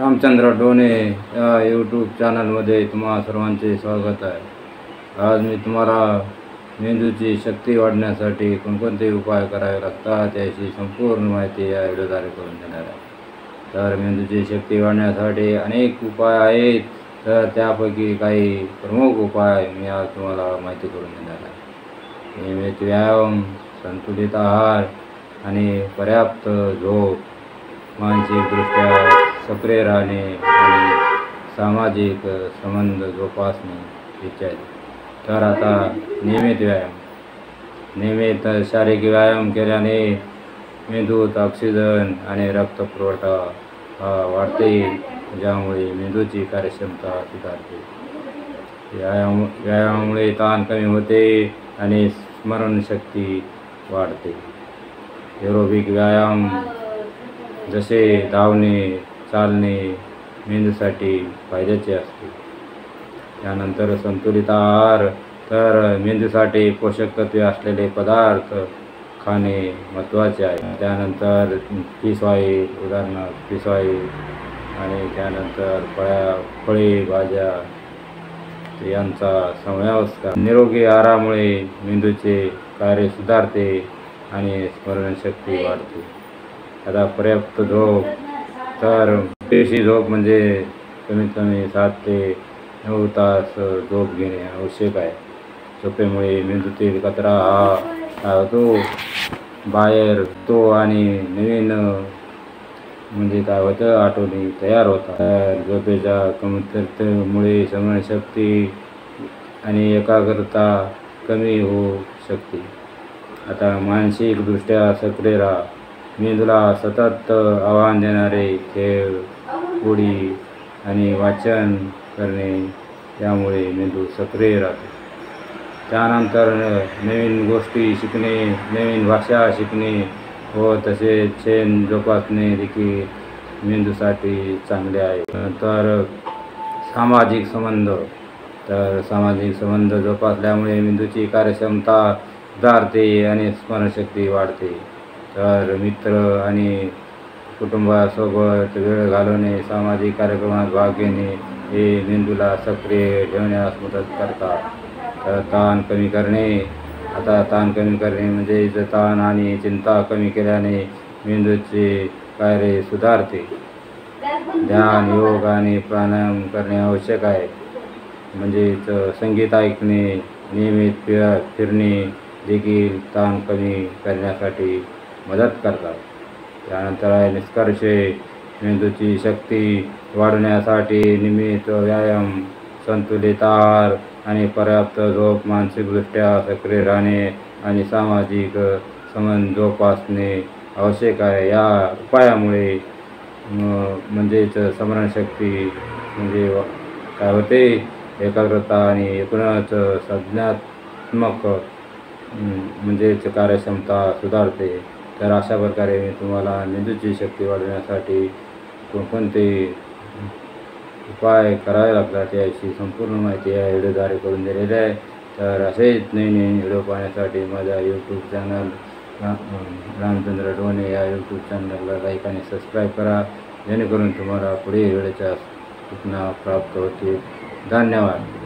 रामचंद्र डोने या यूट्यूब चॅनलमध्ये तुम्हा सर्वांचे स्वागत आहे। आज मी तुम्हाला मेंदूची शक्ती वाढण्यासाठी कोणकोणते उपाय करावे लागतात याची संपूर्ण माहिती या व्हिडिओद्वारे करून देणार आहे। तर मेंदूची शक्ती वाढण्यासाठी अनेक उपाय आहेत, तर त्यापैकी काही प्रमुख उपाय मी आज तुम्हाला माहिती करून देणार आहे। नियमित व्यायाम, संतुलित आहार आणि पर्याप्त झोप, मानसिकदृष्ट्या सक्रिय राहणे आणि सामाजिक संबंध जोपासणे इत्यादी। तर आता नियमित व्यायाम, नियमित शारीरिक व्यायाम केल्याने मेंदूत ऑक्सिजन आणि रक्तपुरवठा वाढते, ज्यामुळे मेंदूची कार्यक्षमता सुधारते। व्यायामामुळे ताण कमी होते आणि स्मरणशक्ती वाढते। एरोबिक व्यायाम जसे धावणे, चालणे मेंदूसाठी फायद्याचे असते। त्यानंतर संतुलित आहार, तर मेंदूसाठी पोषक तत्वे असलेले पदार्थ खाणे महत्त्वाचे आहे। त्यानंतर फिश ऑइल, उदाहरणार्थ फिश ऑइल, आणि त्यानंतर फळे, भाज्या यांचा समावेश करा। निरोगी आहारामुळे मेंदूचे कार्य सुधारते आणि स्मरणशक्ती वाढते। आता पर्याप्त झोप, तर पुरेशी झोप म्हणजे कमीत कमी 7 ते 9 तास झोप घेणे आवश्यक आहे। झोपेमुळे मेंदूतील कचरा होतो बाहेर तो आणि नवीन म्हणजे काय होतं, आठवणी तयार होतात। झोपेच्या कमतरतेमुळे स्मरणशक्ती आणि एकाग्रता कमी होऊ शकते। आता मानसिकदृष्ट्या सक्रिय राहा, मेंदूला सतत आव्हान देणारे खेळ, उडी आणि वाचन करणे यामुळे मेंदू सक्रिय राहतो। त्यानंतर नवीन गोष्टी शिकणे, नवीन भाषा शिकणे व तसेच छंद जोपासणे देखील मेंदूसाठी चांगले आहे। नंतर सामाजिक संबंध, तर सामाजिक संबंध जोपासल्यामुळे मेंदूची कार्यक्षमता सुधारते आणि स्मरणशक्ती वाढते। तर मित्र आणि कुटुंबासोबत वेळ घालवणे, सामाजिक कार्यक्रमात भाग घेणे हे मेंदूला सक्रिय ठेवण्यास मदत करतात। तर ताण कमी करणे, आता ताण कमी करणे म्हणजे ताण आणि चिंता कमी केल्याने मेंदूचे कार्य सुधारते। ध्यान, योग आणि प्राणायाम करणे आवश्यक आहे। म्हणजेच संगीत ऐकणे, नियमित फिरणे देखील ताण कमी करण्यासाठी मदत करतात। त्यानंतर आहे निष्कर्ष, मेंदूची शक्ती वाढवण्यासाठी नियमित व्यायाम, संतुलित आहार आणि पर्याप्त झोप, मानसिकदृष्ट्या सक्रिय राहणे आणि सामाजिक संबंध जोपासणे आवश्यक आहे। या उपायामुळे म्हणजेच स्मरणशक्ती म्हणजे काय होते, एकाग्रता आणि एकूणच संज्ञानात्मक म्हणजेच कार्यक्षमता सुधारते। तर अशा प्रकारे मी तुम्हाला मेंदूची शक्ती वाढवण्यासाठी कोणकोणते उपाय करावे लागतात याची संपूर्ण माहिती या व्हिडिओद्वारे करून दिलेली आहे। तर असेच नवीन व्हिडिओ पाहण्यासाठी माझ्या यूट्यूब चॅनल रामचंद्र डोने या यूट्यूब चॅनलला लाईक आणि सबस्क्राईब करा, जेणेकरून तुम्हाला पुढील व्हिडिओच्या सूचना प्राप्त होतील। धन्यवाद।